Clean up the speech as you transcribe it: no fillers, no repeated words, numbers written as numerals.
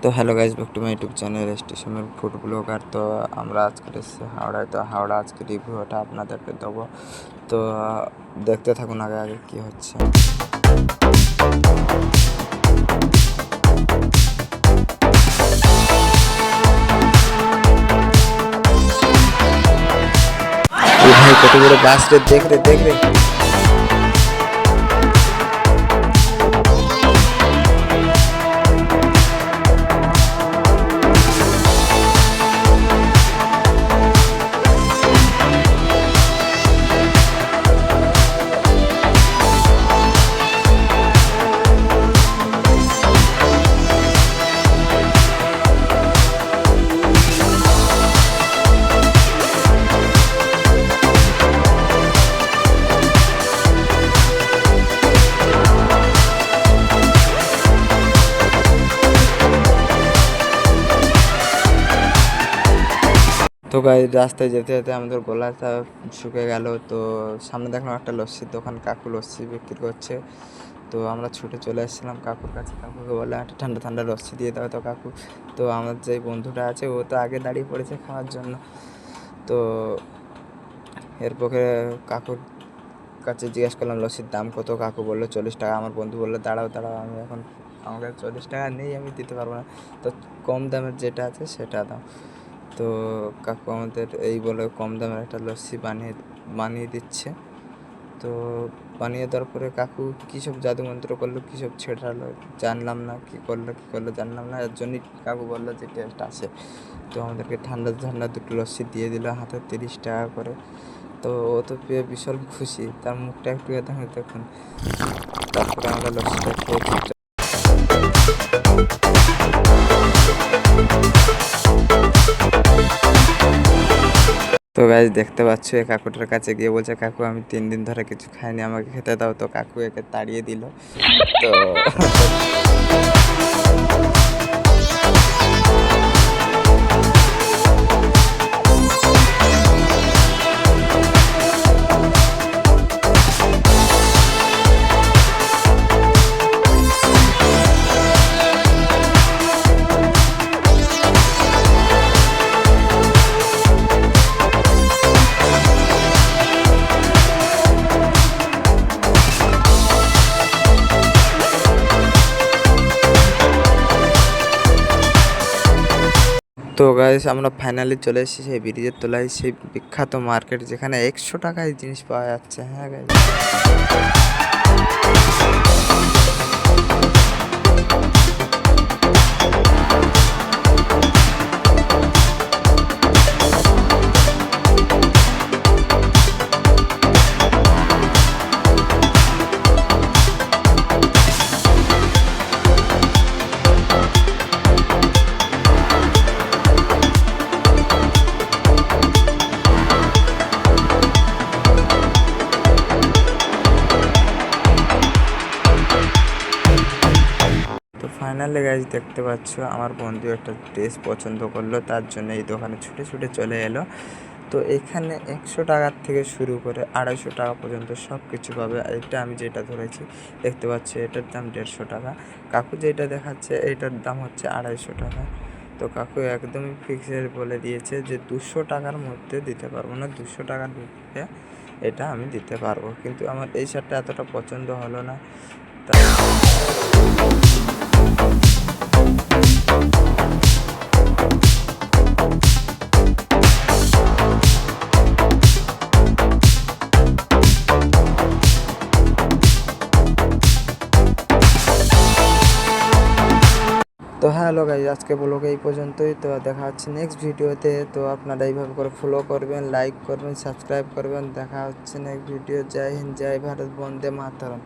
তো hello guys, back to my YouTube channel স্টেশনের food blogger. তো আমরা আজকে এসেছি হাওড়ায়। তো হাওড়া আজকে রিভিউটা আপনাদেরকে দেবো। তো দেখতে থাকুন আগে আগে কী হচ্ছে। ভাই কত বড় বাস রে, দেখ রে দেখ রে। তো গাই রাস্তায় যেতে যেতে আমাদের গলাটা শুকে গেল। তো সামনে দেখলাম একটা লস্যির দোকান, কাকু লস্যি বিক্রি করছে। তো আমরা ছুটে চলে এসেছিলাম কাকুর কাছে। কাকুকে বললাম একটা ঠান্ডা ঠান্ডা লস্যি দিয়ে দাও। তো কাকু, তো আমার যে বন্ধুটা আছে ও তো আগে দাঁড়িয়ে পড়েছে খাওয়ার জন্য। তো এরপরে কাকুর কাছে জিজ্ঞেস করলাম লস্যির দাম কত। কাকু বললো 40 টাকা। আমার বন্ধু বললো দাঁড়াও দাঁড়াও, আমি এখন আমার কাছে 40 টাকা নেই, আমি দিতে পারবো না, তো কম দামের যেটা আছে সেটা দাও। তো কাকু আমাদের এই বলে কম দামের একটা লস্যি বানিয়ে দিচ্ছে। তো বানিয়ে দেওয়ার পরে কাকু কী সব জাদুমন্ত্র করলো, কী সব ছেড়ালো জানলাম না, কী করলো জানলাম না। এর জন্যই কাকু বললো যে টেস্ট আছে। তো আমাদেরকে ঠান্ডা ঠান্ডা দুটো লস্যি দিয়ে দিল হাতে 30 টাকা করে। তো ও তো পেয়ে বিশাল খুশি, তার মুখটা একটু দেখুন। তারপরে আমরা লস্যিটা খেয়েছি। তো গাইজ দেখতে পাচ্ছ, এই কাকুটার কাছে গিয়ে বলছে কাকু আমি 3 দিন ধরে কিছু খাইনি, আমাকে খেতে দাও। তো কাকু একে তাড়িয়ে দিল। তো তো গাইস আমরা ফাইনালি চলে এসেছি সেই ব্রিজের তলায়, সেই বিখ্যাত মার্কেট যেখানে 100 টাকায় জিনিস পাওয়া যাচ্ছে। হ্যাঁ গাইস, তো ফাইনালি গাইজ দেখতে পাচ্ছ আমার বন্ধু একটা ড্রেস পছন্দ করলো, তার জন্য এই দোকানে ছুটে ছুটে চলে এলো। তো এখানে 100 টাকার থেকে শুরু করে 250 টাকা পর্যন্ত সব কিছু পাবে। এটা আমি যেটা ধরেছি দেখতে পাচ্ছি, এটার দাম 150 টাকা। কাকু যেটা দেখাচ্ছে এটার দাম হচ্ছে 250 টাকা। তো কাকু একদমই ফিক্সড বলে দিয়েছে যে 200 টাকার মধ্যে দিতে পারবো না, 200 টাকার মধ্যে এটা আমি দিতে পারবো। কিন্তু আমার এই শার্টটা এতটা পছন্দ হলো না। তো হ্যালো গাইজ, আজকে ব্লগে এই পর্যন্তই। তো দেখা হচ্ছে নেক্সট ভিডিওতে। তো আপনারা এইভাবে করে ফলো করবেন, লাইক করবেন, সাবস্ক্রাইব করবেন। দেখা হচ্ছে নেক্সট ভিডিও। জয় হিন্দ, জয় ভারত, বন্দে মাতরম।